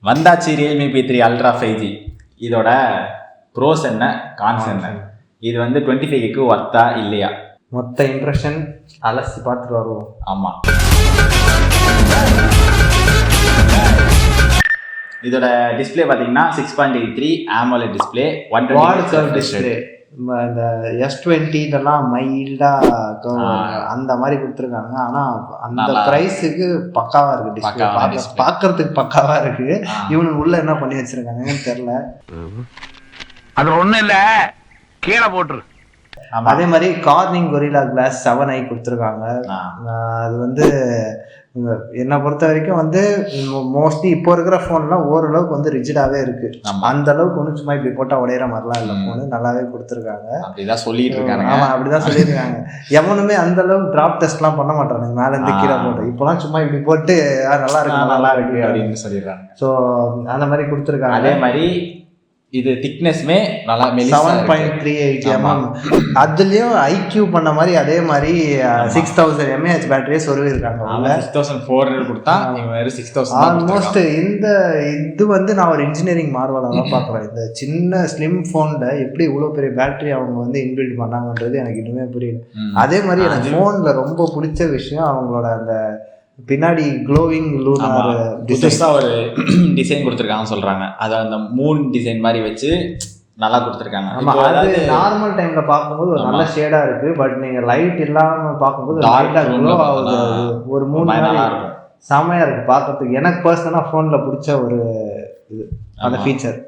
வந்தாச்சு Realme P3 Ultra 5G. இதோட pros என்ன, கான்ஸ் என்ன, இது வந்து 25K ஒர்த்தா இல்லையா, மொத்த இம்ப்ரெஷன் அலசி பார்த்துட்டு வருவோம். ஆமாம். இதோட டிஸ்பிளே பார்த்தீங்கன்னா 6.83 AMOLED டிஸ்பிளே, 120 டிஸ்பிளே. இந்த S20 மைல்டாக அந்த மாதிரி கொடுத்துருக்காங்க. ஆனால் அந்த ப்ரைஸுக்கு பக்காவாக இருக்குது டிஸ்பிளே, பார்க்கறதுக்கு பக்காவாக இருக்குது. இவனுக்கு உள்ள என்ன பண்ணி வச்சிருக்காங்கன்னு தெரில. அது ஒன்றும் இல்லை, கீழே போட்டுரு. அதே மாதிரி கார்னிங் கொரில்லா கிளாஸ் 7i கொடுத்துருக்காங்க. அது வந்து என்னை பொறுத்த வரைக்கும் வந்து மோஸ்ட்லி இப்போ இருக்கிற ஃபோன்லாம் ஓரளவுக்கு வந்து ரிஜிடாகவே இருக்கு. அந்த அளவுக்கு ஒன்று சும்மா இப்படி போட்டால் உடையிற மாதிரிலாம் இல்லை, ஃபோனு நல்லாவே கொடுத்துருக்காங்க. அப்படிதான் சொல்லிட்டு இருக்காங்க. ஆமாம், அப்படிதான் சொல்லியிருக்காங்க. எவனுமே அந்த அளவுக்கு டிராப் டெஸ்ட்லாம் பண்ண மாட்டானுங்க, மேலே இருந்து கீழே போட்டு. இப்போலாம் சும்மா இப்படி போட்டு நல்லா இருக்கு அப்படின்னு சொல்லிடுறாங்க. ஸோ அந்த மாதிரி கொடுத்துருக்காங்க. அதே மாதிரி இது திக்னஸ்மே நல்லா 7.38 mm. அதுலயும் IQ பண்ண மாதிரி அதே மாதிரி 6000 mAh பேட்டரியே சொருவிருக்காங்க. 6400 கொடுத்தா இவங்க வெறும் 6000. ஆல்மோஸ்ட் இந்த இது வந்து நான் ஒரு இன்ஜினியரிங் மார்வலாக தான் பார்க்குறேன். இந்த சின்ன ஸ்லிம் ஃபோனில் எப்படி இவ்வளோ பெரிய பேட்டரி அவங்க வந்து இன்பில்ட் பண்ணாங்கன்றது எனக்கு இன்னுமே புரியல. அதே மாதிரி எனக்கு ஃபோனில் ரொம்ப பிடிச்ச விஷயம் அவங்களோட அந்த பின்னாடி க்ளோவிங் லூனார் புதுசாக ஒரு டிசைன் கொடுத்துருக்காங்கன்னு சொல்கிறாங்க. அதை அந்த மூன் டிசைன் மாதிரி வச்சு நல்லா கொடுத்துருக்காங்க. ஆமாம், அது நார்மல் டைமில் பார்க்கும்போது ஒரு நல்ல ஷேடாக இருக்குது. பட் நீங்கள் லைட் இல்லாமல் பார்க்கும்போது டார்க்காக க்ளோ ஆகுது. ஒரு மூணு நல்லா இருக்கும், செமையாக இருக்குது பார்க்கறதுக்கு. எனக்கு பர்சனலாக ஃபோனில் பிடிச்ச ஒரு இது அந்த ஃபீச்சர்.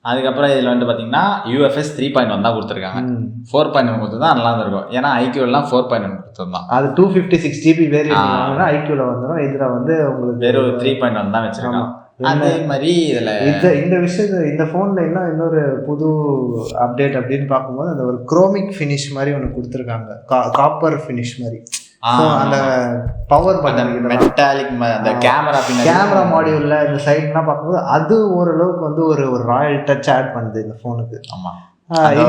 அதுக்கப்புறம் இதில் வந்து பார்த்தீங்கன்னா UFS 3.1 தான் கொடுத்துருக்காங்க. 4.1 கொடுத்து தான் நல்லா இருக்கும். ஏன்னா IQலாம் 4.1 கொடுத்துருந்தான். அது 256 GB வேரியன்ட் IQல வந்துடும். இதில் வந்து உங்களுக்கு வெறும் 3.1 தான் வச்சுருக்காங்க. அதே மாதிரி இதில் இந்த விஷயத்தை இந்த ஃபோனில் இன்னொரு புது அப்டேட் அப்படின்னு பார்க்கும்போது அந்த ஒரு குரோமிக் ஃபினிஷ் மாதிரி ஒன்று கொடுத்துருக்காங்க, காப்பர் ஃபினிஷ் மாதிரி. அந்த பவர் பட்டன் மெட்டாலிக் அந்த கேமரா மாடியூல்ல இந்த சைட்லாம் பார்க்கும்போது அது ஓரளவுக்கு வந்து ஒரு ராயல் டச் ஆட் பண்ணுது இந்த ஃபோனுக்கு. ஆமாம்,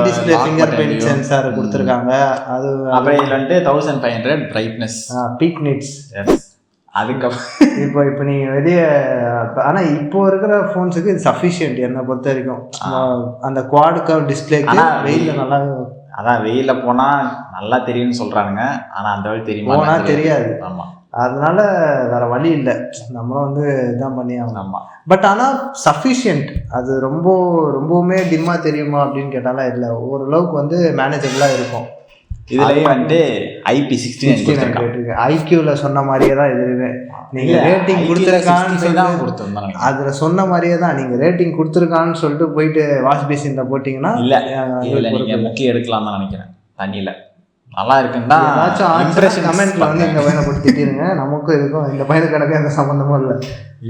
டிஸ்பிளே ஃபிங்கர் பிரிண்ட் சென்சார் கொடுத்துருக்காங்க. அது அப்புறம் இதில் வந்து 1500 பிரைட்னஸ் பீக் நிட்ஸ். அதுக்கப்புறம் இப்போ நீங்கள் வெளியே ஆனால் இப்போ இருக்கிற ஃபோன்ஸுக்கு இது சஃபிஷியன்ட் என்னை பொறுத்த வரைக்கும். அந்த குவாட் கர்வ் டிஸ்பிளேக்கு வெயிலில் நல்லா, அதான் வெயிலில் போனால் நல்லா தெரியும்னு சொல்கிறானுங்க. ஆனால் அந்த வழி தெரியுமா தெரியாது. ஆமாம், அதனால வேற வழி இல்லை, நம்மளும் வந்து இதான் பண்ணி ஆகணும். ஆமாம், பட் ஆனால் சஃபிஷியன்ட். அது ரொம்பவுமே டிம்மாக தெரியுமா அப்படின்னு கேட்டாலும் இல்லை, ஓரளவுக்கு வந்து மேனேஜபிளாக இருக்கும். இதுலேயும் வந்துட்டு IP69 IQல சொன்ன மாதிரியே தான் இதுவே. நீங்கள் ரேட்டிங் கொடுத்துருக்கான்னு அதில் சொன்ன மாதிரியே தான் நீங்கள் ரேட்டிங் கொடுத்துருக்கான்னு சொல்லிட்டு போயிட்டு வாஷ் பேசினில் போட்டிங்கன்னா இல்லை, இதில் நீங்கள் முக்கியம் எடுக்கலாம் தான் நினைக்கிறேன். தண்ணியில் நல்லா இருக்குன்னா ஏதாச்சும் இம்ப்ரெஷன் கமெண்ட்ல வந்து இந்த பையனை போட்டு திட்டிருங்க. நமக்கும் இருக்கும் இந்த பையனுக்கு எனக்கு எந்த சம்மந்தமும் இல்லை.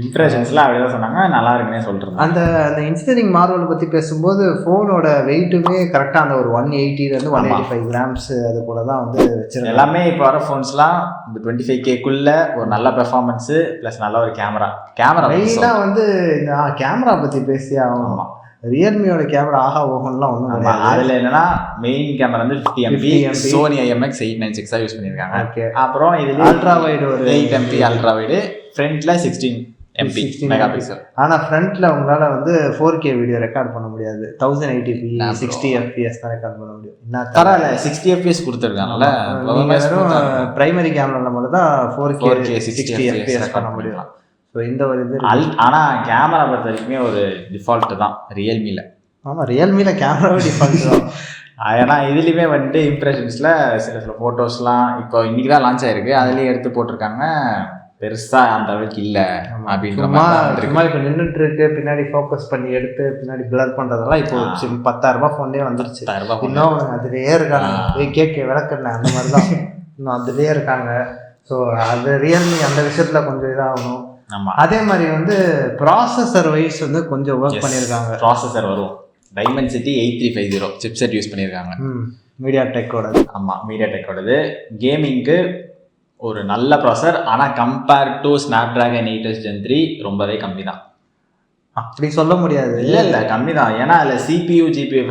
இம்ப்ரெஷன்ஸ்லாம் அப்படிதான் சொன்னாங்க, நல்லா இருக்குன்னே சொல்கிறேன். அந்த இன்ஜினியரிங் மார்வலை பற்றி பேசும்போது ஃபோனோட வெயிட்டுமே கரெக்டாக அந்த ஒரு 180 185 கிராம்ஸ் அது போல தான் வந்து வச்சிருக்கேன். எல்லாமே இப்போ வர ஃபோன்ஸ்லாம் இந்த 25Kக்குள்ள ஒரு நல்ல பெர்ஃபார்மன்ஸு ப்ளஸ் நல்ல ஒரு கேமரா மெயினாக வந்து இந்த கேமரா பற்றி பேசி ஆகணும். ரியல்மியோட கேமரா ஆஹா ஓஹன்லாம் ஒன்றும் கிடையாது. அதில் என்னன்னா மெயின் கேமரா வந்து 50 MP சோனி IMX 896 யூஸ் பண்ணியிருக்காங்க. அப்புறம் இதில் அல்ட்ரா வைடு ஒரு 8 MP அல்ட்ரா வைடு, ஃப்ரண்ட்ல 16 MP மெகா பிக்சல். ஆனால் ஃப்ரண்ட்ல உங்களால் வந்து 4K வீடியோ ரெக்கார்ட் பண்ண முடியாது. 1080p 60 FPS தான் ரெக்கார்ட் பண்ண முடியும். என்ன தரல 60 FPS கொடுத்துருக்காங்கல்ல. பிரைமரி கேமராவில் மட்டும் தான் 4K 60 FPS பண்ண முடியும். ஸோ இந்த ஒரு இது ஆனால் கேமரா பொறுத்த வரைக்குமே ஒரு டிஃபால்ட்டு தான் ரியல்மியில். ஆமாம், ரியல்மியில் கேமராவே டிஃபால்ட் தான். ஏன்னா இதுலேயுமே வந்துட்டு இம்ப்ரெஷன்ஸில் சில ஃபோட்டோஸ்லாம் இப்போ இன்றைக்கி தான் லான்ச் ஆகிருக்கு, அதுலேயே எடுத்து போட்டிருக்காங்க. பெருசாக அந்த அளவுக்கு இல்லை அப்படின்ற மாதிரி. இப்போ நின்றுட்டு இருக்கு, பின்னாடி ஃபோக்கஸ் பண்ணி எடுத்து பின்னாடி பிளர் பண்ணுறதெல்லாம் இப்போ 10,000 ஃபோன்லேயே வந்துருச்சு. இன்னும் அதுலேயே இருக்காங்க, கேட்க விளக்குறேன் அந்த மாதிரி தான் இன்னும் அதுலேயே இருக்காங்க. ஸோ அது ரியல்மி அந்த விஷயத்தில் கொஞ்சம் இதாகணும். அதே மாதிரி வந்து ப்ராசஸர் வைஸ் வந்து கொஞ்சம் ஒர்க் பண்ணியிருக்காங்க. ப்ராசஸர் வரும் Dimensity 8350 சிப்செட் யூஸ் பண்ணியிருக்காங்க, மீடியாடெக்கோட. ஆமாம், மீடியாடெக்கோடது. கேமிங்க்கு ஒரு நல்ல ப்ராசஸர், ஆனால் compare to Snapdragon 8s Gen 3 ரொம்பவே கம்மி தான். அப்படி சொல்ல முடியாது. இல்லை கம்மி தான். ஏன்னா அதில் CPU GPU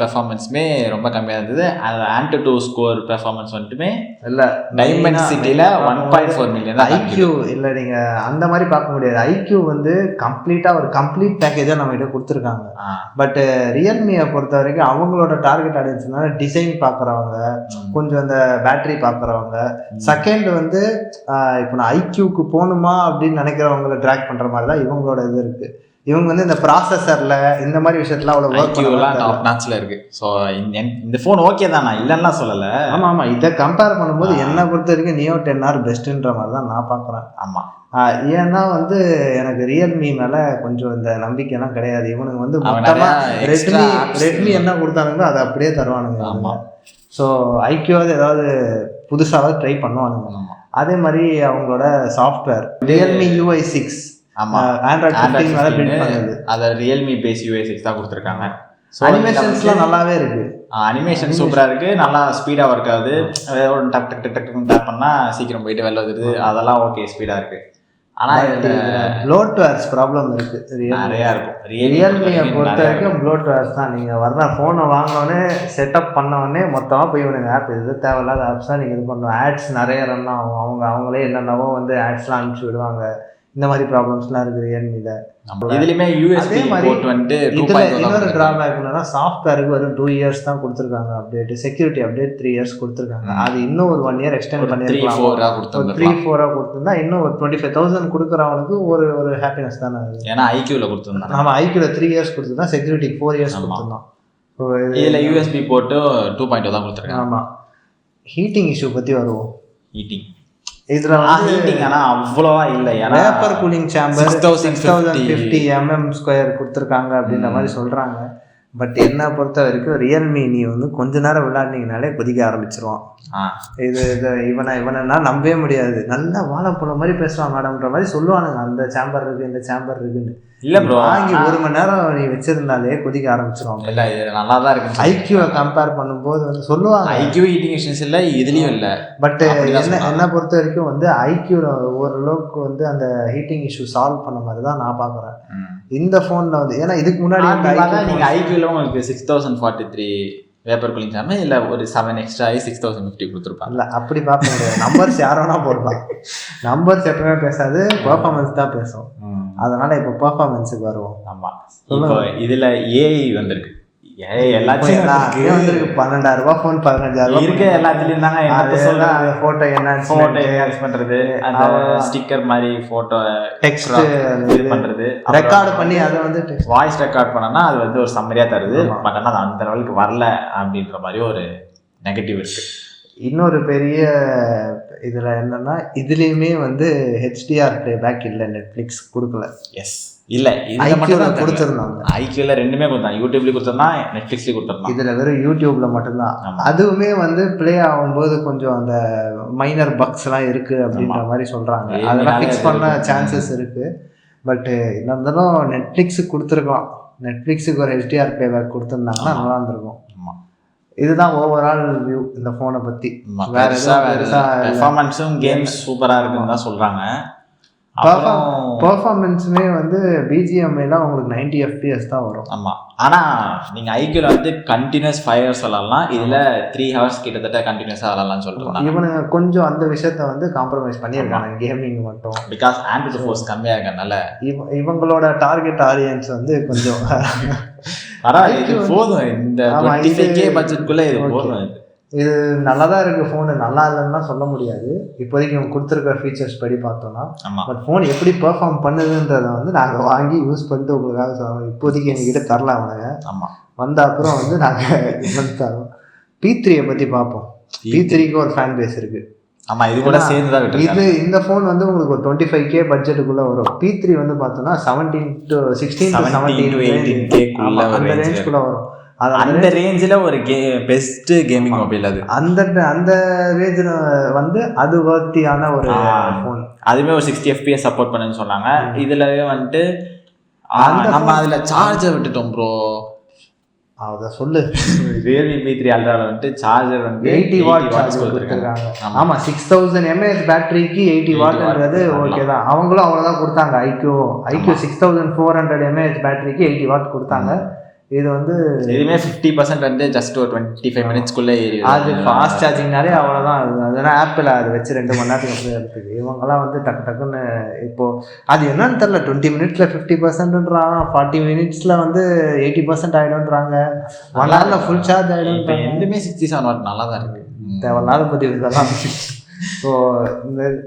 பெர்ஃபார்மன்ஸுமே ரொம்ப கம்மியாக இருந்தது. அதில் AnTuTu ஸ்கோர் பெர்ஃபார்மன்ஸ் வந்துட்டுமே இல்லை டைமென்சிட்டியில் 1.4 மில்லியன் தான். ஐக்யூ இல்லை, நீங்கள் அந்த மாதிரி பார்க்க முடியாது. ஐக்யூ வந்து கம்ப்ளீட்டாக ஒரு கம்ப்ளீட் பேக்கேஜாக நம்ம கிட்ட கொடுத்துருக்காங்க. பட் ரியல்மியை பொறுத்த வரைக்கும் அவங்களோட டார்கெட் ஆடியன்ஸ்னால டிசைன் பார்க்குறவங்க, கொஞ்சம் அந்த பேட்டரி பார்க்குறவங்க, செகண்ட் வந்து இப்போ நான் ஐக்யூக்கு போகணுமா அப்படின்னு நினைக்கிறவங்களை ட்ராக் பண்ணுற மாதிரி தான் இவங்களோட இது இருக்குது. இவங்க வந்து இந்த ப்ராசஸரில் இந்த மாதிரி விஷயத்துல அவ்வளோ ஐக்யூலாம் டாப் நாட்சில் இருக்குது. ஸோ இந்த ஃபோன் ஓகே தான், நான் இல்லைன்னா சொல்லலை. ஆமாம், இதை கம்பேர் பண்ணும்போது என்னை பொறுத்த வரைக்கும் Neo 10R பெஸ்ட்டுன்ற மாதிரி தான் நான் பார்க்குறேன். ஆமாம், ஏன்னா வந்து எனக்கு ரியல்மி மேலே கொஞ்சம் இந்த நம்பிக்கைலாம் கிடையாது. இவனுக்கு வந்து மொத்தமாக ரெட்மி என்ன கொடுத்தானுங்களோ அதை அப்படியே தருவானுங்க. ஆமாம். ஸோ ஐக்யூவாவது ஏதாவது புதுசாக ட்ரை பண்ணுவானுங்க. அதே மாதிரி அவங்களோட சாஃப்ட்வேர் ரியல்மி UI 6 ஆண்ட்ராய்ட் 15 மேலே பில்ட் பண்ணுது. அதை ரியல்மி பேஸ் UI 6 தான் கொடுத்துருக்காங்க. அனிமேஷன்ஸ்லாம் நல்லாவே இருக்கு. அனிமேஷன் சூப்பராக இருக்குது, நல்லா ஸ்பீடாக ஒர்க் ஆகுது. ஒரு டக் டக் டக் டக்குன்னு டேப் பண்ணால் சீக்கிரம் போயிட்டு வெளில வந்துடுது. அதெல்லாம் ஓகே, ஸ்பீடாக இருக்குது. ஆனால் இதில் ப்ளோட்வேர்ஸ் ப்ராப்ளம் இருக்குது, நிறையா இருக்கும். ரியல்மியை பொறுத்த வரைக்கும் ப்ளோட்வேர்ஸ் தான். நீங்கள் வர்ற ஃபோனை வாங்கினோடனே செட்டப் பண்ணோடனே மொத்தமாக போய் இவனுங்க ஆப் இது தேவையில்லாத ஆப்ஸ் தான் நீங்கள் இது பண்ணணும். ஆட்ஸ் நிறைய ரன் ஆகும். அவங்களே என்னென்னவோ வந்து ஆட்ஸ்லாம் அனுப்பிச்சி விடுவாங்க. இந்த மாதிரி ப்ராப்ளம்ஸ்லாம் இருக்குது ரியல்மியில். இதுலேயுமே யூஎஸ்பி போர்ட் வந்துட்டு இன்னொரு ட்ராபேக் என்னன்னா சாஃப்ட்வேருக்கு வரும் 2 years தான் கொடுத்துருக்காங்க அப்டேட். செக்யூரிட்டி அப்டேட் 3 years கொடுத்துருக்காங்க. அது இன்னும் ஒரு 1 year எக்ஸ்டெண்ட் பண்ணிருக்கலாம். 3-4 கொடுத்துருந்தா இன்னும் ஒரு 25,000 கொடுக்குறவனுக்கு ஒரு ஹாப்பினஸ் தானே அது. ஏன்னா ஐக்யூவில் கொடுத்துருந்தாங்க. ஆமாம், ஐக்யூவில் 3 years கொடுத்துருந்தா செக்யூரிட்டிக்கு 4 years கொடுத்துருந்தோம். இதில் யூஎஸ்பி போர்ட்டு 2.0 தான் கொடுத்துருக்காங்க. ஆமாம். ஹீட்டிங் இஷ்யூ பற்றி வருவோம். ஹீட்டிங் இதில் ஹீட்டிங் ஆனால் அவ்வளோவா இல்லை. ஏன்னா வேப்பர் கூலிங் சேம்பர் 6050 mm² கொடுத்துருக்காங்க அப்படின்ற மாதிரி சொல்கிறாங்க. பட் என்ன பொறுத்த வரைக்கும் ரியல்மி நீ வந்து கொஞ்ச நேரம் விளையாடினீங்கனாலே கொதிக்க ஆரம்பிச்சிருவான். இவனை நம்பவே முடியாது. நல்லா வாழைப்பழம் மாதிரி பேசுவான் மேடம்ன்ற மாதிரி சொல்லுவானுங்க. அந்த சேம்பர் இருக்குது, இந்த சேம்பர் இருக்குன்னு. இல்லை ப்ரோ, வாங்கி 1 மணி நேரம் நீ வச்சிருந்தாலே கொதிக்க ஆரம்பிச்சிருவாங்க. இல்லை, இது நல்லா தான் இருக்கு. ஐக்யூவை கம்பேர் பண்ணும்போது வந்து சொல்லுவாங்க ஐக்யூ ஹீட்டிங் இஷ்யூஸ் இல்லை, இதுலேயும் இல்லை. பட் என்ன பொறுத்த வரைக்கும் வந்து ஐக்யூவில் ஓரளவுக்கு வந்து அந்த ஹீட்டிங் இஷ்யூ சால்வ் பண்ண மாதிரி தான் நான் பார்க்குறேன் இந்த ஃபோனில் வந்து. ஏன்னா இதுக்கு முன்னாடி நீங்கள் ஐக்யூவில் உங்களுக்கு 6043 வேப்பர் கூலிங் சேம்பர் இல்லை ஒரு 7 எக்ஸ்ட்ரா 6050 கொடுத்துருப்பாங்க. இல்லை, அப்படி பார்க்க முடியாது. நம்பர்ஸ் யாரோனா போடலாம். நம்பர்ஸ் எப்பவுமே பேசாது, பெர்ஃபார்மன்ஸ் தான் பேசும். அதனால இப்போ பெர்ஃபார்மன்ஸுக்கு வருவோம். ஆமாம், இப்போ இதில் ஏஐ வந்திருக்கு. எல்லாத்தையும் வந்திருக்கு. 12,000 ரூபாய் ஃபோன் 15,000 இருக்க எல்லாத்துலேயும் தாங்க. அந்த ஃபோட்டோ என்ஹான்ஸ் பண்ணுறது, அந்த ஸ்டிக்கர் மாதிரி ஃபோட்டோ டெக்ஸ்ட் இது பண்ணுறது, ரெக்கார்டு பண்ணி அதை வந்து வாய்ஸ் ரெக்கார்ட் பண்ணோன்னா அது வந்து ஒரு சம்மரியாக தருது. பட் ஆனால் அது அந்த லெவலுக்கு வரல அப்படின்ற மாதிரி ஒரு நெகட்டிவ் இருக்குது. இன்னொரு பெரிய இதில் என்னன்னா இதுலேயுமே வந்து HDR ப்ளேபேக் இல்லை, நெட்ஃப்ளிக்ஸ் கொடுக்கல. எஸ், இல்லை, ஐக்யூவில் கொடுத்துருந்தாங்க. ஐக்யூவில் ரெண்டுமே கொடுத்தாங்க. யூடியூப்லேயும் கொடுத்துருந்தான், நெட்ஃப்ளிக்ஸ்லேயும் கொடுத்துருந்தான். இதில் வெறும் யூடியூப்பில் மட்டும்தான். அதுவுமே வந்து ப்ளே ஆகும்போது கொஞ்சம் அந்த மைனர் பக்ஸ்லாம் இருக்குது அப்படின்ற மாதிரி சொல்கிறாங்க. அதெல்லாம் ஃபிக்ஸ் பண்ண சான்சஸ் இருக்குது. பட்டு என்ன இருந்தாலும் நெட்ஃப்ளிக்ஸுக்கு கொடுத்துருக்கலாம். நெட்ஃப்ளிக்ஸுக்கு ஒரு HDR ப்ளேபேக் கொடுத்துருந்தாங்கன்னா நல்லா இருந்திருக்கும். இதுதான் ஓவரால் வியூ இந்த ஃபோனை பற்றி. வேற பெர்ஃபார்மன்ஸும் கேம்ஸ் சூப்பராக இருக்குன்னு தான் சொல்கிறாங்க. பெர்ஃபார்மன்ஸுமே வந்து BGMIலாம் உங்களுக்கு 90 FPS தான் வரும். ஆமாம், ஆனால் நீங்கள் ஐக்யூவில் வந்து கண்டினியூஸ் 5 hours விளாட்லாம். இதில் 3 hours கிட்டத்தட்ட கண்டினியூஸாக விளாட்லாம்னு சொல்லிட்டு இவனுங்க கொஞ்சம் அந்த விஷயத்த வந்து காம்ப்ரமைஸ் பண்ணியிருக்காங்க கேமிங் மட்டும். பிகாஸ் AnTuTu ஃபோர்ஸ் கம்மியாக இருக்கனால இவங்களோட டார்கெட் ஆடியன்ஸ் வந்து கொஞ்சம் பரவாயில்ல, போதும். இந்த 25K பட்ஜெட்குள்ளே இது போதும். இது நல்லா தான் இருக்குது. ஃபோனு நல்லா இல்லைன்னா சொல்ல முடியாது. இப்போதைக்கு இவங்க கொடுத்துருக்கிற ஃபீச்சர்ஸ் படி பார்த்தோன்னா. பட் ஃபோன் எப்படி பெர்ஃபார்ம் பண்ணுதுன்றதை வந்து நாங்கள் வாங்கி யூஸ் பண்ணிட்டு உங்களுக்காக சொல்லுவோம். இப்போதைக்கு எங்ககிட்ட தரலாம் அவனுங்க. வந்த அப்புறம் வந்து நாங்கள் தரோம். P3 பற்றி பார்ப்போம். P3க்கு ஒரு ஃபேன் பேஸ் இருக்குது. ஆமாம், இது கூட சேர்ந்து தான். இந்த ஃபோன் வந்து உங்களுக்கு ஒரு 25K பட்ஜெட்டுக்குள்ளே வரும். P3 வந்து பார்த்தோன்னா 16 to 18K அந்த ரேஞ்சுக்குள்ளே வரும். அந்த ரேஞ்சில் ஒரு பெஸ்ட் கேமிங் மொபைல் அது. அந்த ரேஞ்சில் வந்து அது வர்த்தியான ஒரு ஃபோன். அதுவுமே ஒரு 60 FPS சப்போர்ட் பண்ணுன்னு சொன்னாங்க. இதில் வந்துட்டு நம்ம அதில் சார்ஜர் விட்டுட்டோம் ப்ரோ. அதை சொல்லு. ரியல்மி P3 அல்ட்ராவில் வந்துட்டு சார்ஜர் வந்து 80 வாட் watts கொடுத்துருக்காங்க. ஆமாம் 6000 mAh பேட்டரிக்கு 80 வாட்ன்றது ஓகே தான். அவங்களும் அவ்வளோதான் கொடுத்தாங்க. ஐக்யூ 6400 mAh பேட்டரிக்கு 80 வாட் கொடுத்தாங்க. இது வந்து இதுவுமே 50% வந்து ஜஸ்ட் ஒரு 25 மினிட்ஸ்க்குள்ளே ஏறி அது ஃபாஸ்ட் சார்ஜிங்னாலே அவ்வளோதான். அது அதனால் ஆப்பிள் அதை வச்சு 2 மணி நேரத்துக்கு அப்படியே இருக்குது. இவங்கெல்லாம் வந்து டக்குன்னு இப்போது அது என்னன்னு தெரில, 20 மினிட்ஸில் 50%ன்றான், 40 மினிட்ஸில் வந்து 80% ஆகிடும்ன்றாங்க, 1 ஹவரில் ஃபுல் சார்ஜ் ஆகிடும். இப்போ எதுவுமே 67 வாட் நல்லா தான் இருக்குது. தேவையில்லாத பற்றி இதெல்லாம். ஸோ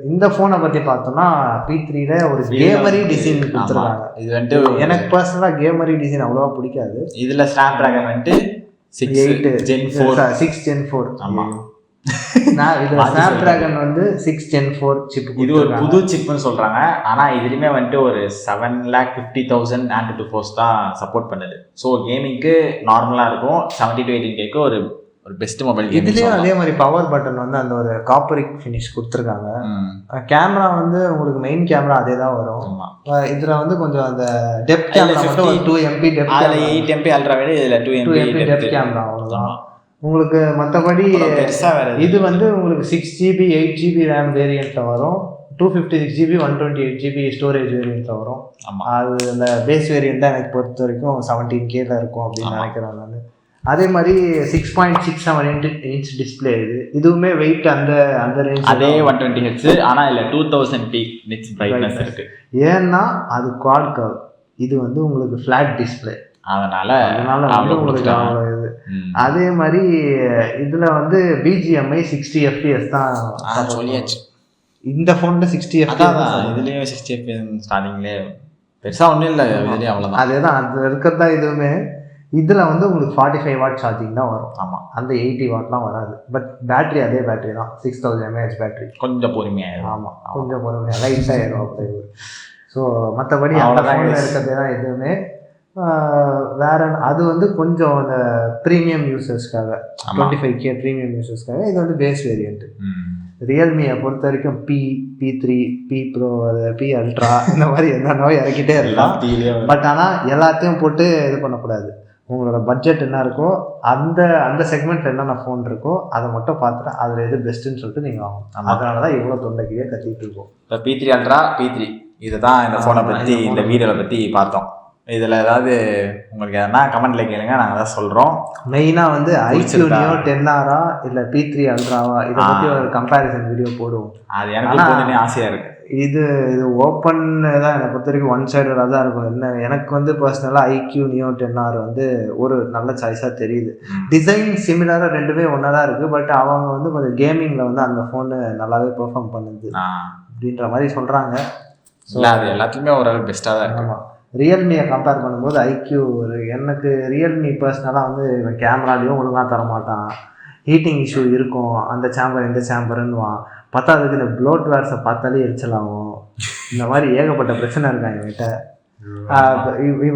இந்த ஃபோனை பற்றி பார்த்தோம்னா P3ல ஒரு கேமரி டிசைன் கொடுத்துருக்காங்க. இது வந்துட்டு எனக்கு பர்சனலாக கேமரி டிசைன் அவ்வளோவா பிடிக்காது. இதில் ஸ்னாப்டிராகன் வந்துட்டு 6 Gen 4. ஆமாம், நான் இதில் ஸ்னாப்டிராகன் வந்து 6 Gen 4 சிப். இது ஒரு புது சிப்னு சொல்கிறாங்க. ஆனால் இதுலேயுமே வந்துட்டு ஒரு 7,50,000 Antutu-Force தான் சப்போர்ட் பண்ணுது. ஸோ கேமிங்க்கு நார்மலாக இருக்கும். 70 to 18K ஒரு பெஸ்ட் மொபைல். இதுலேயும் அதே மாதிரி பவர் பட்டன் வந்து அந்த ஒரு காப்பரிக் ஃபினிஷ் கொடுத்துருக்காங்க. கேமரா வந்து உங்களுக்கு மெயின் கேமரா அதே தான் வரும். இதில் வந்து கொஞ்சம் அந்த டெப்த் கேமரா மட்டும் 2 MP டெப்த், 8 MP அல்ட்ரா விட இதில் 2 MP டெப்த் கேமரா அவ்வளோதான். உங்களுக்கு மற்றபடி இது வந்து உங்களுக்கு 6GB 8GB ரேம் வேரியண்ட்டில் வரும், 256GB 128GB ஸ்டோரேஜ் வேரியண்ட்டில் வரும். அது அந்த பேஸ் வேரியண்ட் தான் எனக்கு பொறுத்த வரைக்கும் 17Kல இருக்கும் அப்படின்னு நினைக்கிறேன் நான். அதே மாதிரி 6.67 இன்ச் டிஸ்பிளே. இதுவுமே வெயிட் அந்த ரேஞ்ச், அதே 120 Hz. ஆனால் இல்லை 2000 nits பிரைட்னஸ் இருக்கு. ஏன்னா அது குவாட் கர்வ், இது வந்து உங்களுக்கு ஃபிளாட் டிஸ்பிளே, அதனால வந்து உங்களுக்கு அவ்வளோ இது. அதே மாதிரி இதில் வந்து BGMI 60 FPS தான் சொல்லியாச்சு. இந்த ஃபோனில் 60 FPS தான். இதுலேயே 60 FPS ஸ்டார்டிங்லேயே பெருசாக ஒன்றும் இல்லை. இதுலேயே அவ்வளோதான். அதே தான் அது இருக்கிறது தான். இதுவுமே இதில் வந்து உங்களுக்கு 45 வாட் சார்ஜிங் தான் வரும். ஆமாம், அந்த 80 வாட்லாம் வராது. பட் பேட்டரி அதே பேட்டரி தான், 6000 mAh பேட்டரி. கொஞ்சம் பொறுமையாக. ஆமாம், கொஞ்சம் பொறுமையாக லைட்டாக ஏறும் அப்படி. ஸோ மற்றபடி அந்த ஃபோனில் இருக்கிறதே தான் எதுவுமே. வேற அது வந்து கொஞ்சம் அந்த ப்ரீமியம் யூசர்ஸ்க்காக, 25K ப்ரீமியம் யூசர்ஸ்க்காக இது வந்து பேஸ் வேரியண்ட்டு. ரியல்மியை பொறுத்த வரைக்கும் P3, P Pro, P Ultra இந்த மாதிரி என்னென்னவோ இறக்கிட்டே இருக்கலாம். பட் ஆனால் எல்லாத்தையும் போட்டு இது பண்ணக்கூடாது. உங்களோட பட்ஜெட் என்ன இருக்கோ அந்த செக்மெண்ட்டில் என்னென்ன ஃபோன் இருக்கோ அதை மட்டும் பார்த்துட்டு அதில் எது பெஸ்ட்டுன்னு சொல்லிட்டு நீங்கள் வாங்கணும். அதனால தான் இவ்வளோ தொண்டைக்கே கத்திட்டு இருக்கோம். இப்போ P3 Ultra, P3 இதை தான் இந்த ஃபோனை பற்றி, இந்த வீடியோவில் பற்றி பார்த்தோம். இதில் ஏதாவது உங்களுக்கு எதனா கமெண்ட்ல கேளுங்க, நாங்கள் தான் சொல்கிறோம். மெயினாக வந்து iQOO Neo 10R இல்லை P3 Ultraவா இதை பற்றி ஒரு கம்பேரிசன் வீடியோ போடுவோம். அது எனக்கு ஆசையாக இருக்குது. இது ஓப்பன் தான் என்னை பொறுத்த வரைக்கும் ஒன் சைடடாக தான் இருக்கும். என்ன எனக்கு வந்து பர்சனலாக iQOO Neo 10R வந்து ஒரு நல்ல சாய்ஸாக தெரியுது. டிசைன் சிமிலராக ரெண்டுமே ஒன்றா தான் இருக்குது. பட் அவங்க வந்து கொஞ்சம் கேமிங்கில் வந்து அந்த ஃபோனு நல்லாவே பெர்ஃபார்ம் பண்ணுது அப்படின்ற மாதிரி சொல்கிறாங்க. ஸோ அது எல்லாத்துக்குமே ஓரளவு பெஸ்ட்டாக தான் இருக்கு. ஆமாம், ரியல்மியை கம்பேர் பண்ணும்போது iQOO எனக்கு ரியல்மி பர்சனலாக வந்து இவன் கேமராலையும் ஒழுங்காக தரமாட்டான், ஹீட்டிங் இஷ்யூ இருக்கும், அந்த சேம்பர் இந்த சேம்பருன்னுவான். பத்தாவதுக்கு இந்த ப்ளோட்வேர்ஸை பார்த்தாலே எரிச்சலாகும். இந்த மாதிரி ஏகப்பட்ட பிரச்சனை இருக்காங்க என்கிட்ட.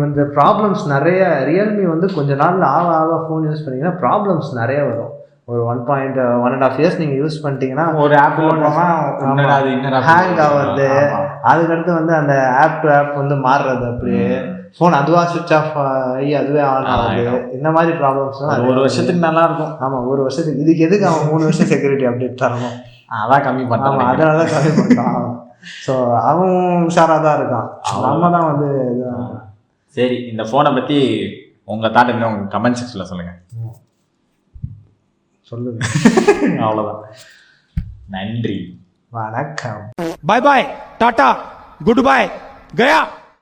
இந்த ப்ராப்ளம்ஸ் நிறைய. ரியல்மி வந்து கொஞ்ச நாள் ஆக ஃபோன் யூஸ் பண்ணிங்கன்னா ப்ராப்ளம்ஸ் நிறைய வரும். ஒரு 1.5 இயர்ஸ் நீங்கள் யூஸ் பண்ணிட்டீங்கன்னா ஒரு ஆப் ஹேங் ஆகுறது, அதுக்கடுத்து வந்து அந்த ஆப் டு ஆப் வந்து மாறுறது, அப்படியே ஃபோன் அதுவாக சுவிட்ச் ஆஃப் ஆகி அதுவே ஆன் ஆகுது. இந்த மாதிரி ப்ராப்ளம்ஸ்லாம் ஒரு வருஷத்துக்கு நல்லா இருக்கும். ஆமாம், ஒரு வருஷத்துக்கு. இதுக்கு எதுக்கு அவன் 3 வருஷம் செக்யூரிட்டி அப்டேட் தரணும்? அதான் கம்மி பண்ணான். அதனால தான் கம்மி பண்ணிட்டான். ஸோ அவன் உஷாராக தான் இருக்கான். நம்ம தான் வந்து சரி, இந்த ஃபோனை பற்றி உங்கள் தாட் என்ன, உங்கள் கமெண்ட் செக்ஷனில் சொல்லுங்கள். சொல்லுங்க. அவ்வளோதான். நன்றி, வணக்கம். பாய் பாய், டாடா, குட் பாய், கயா.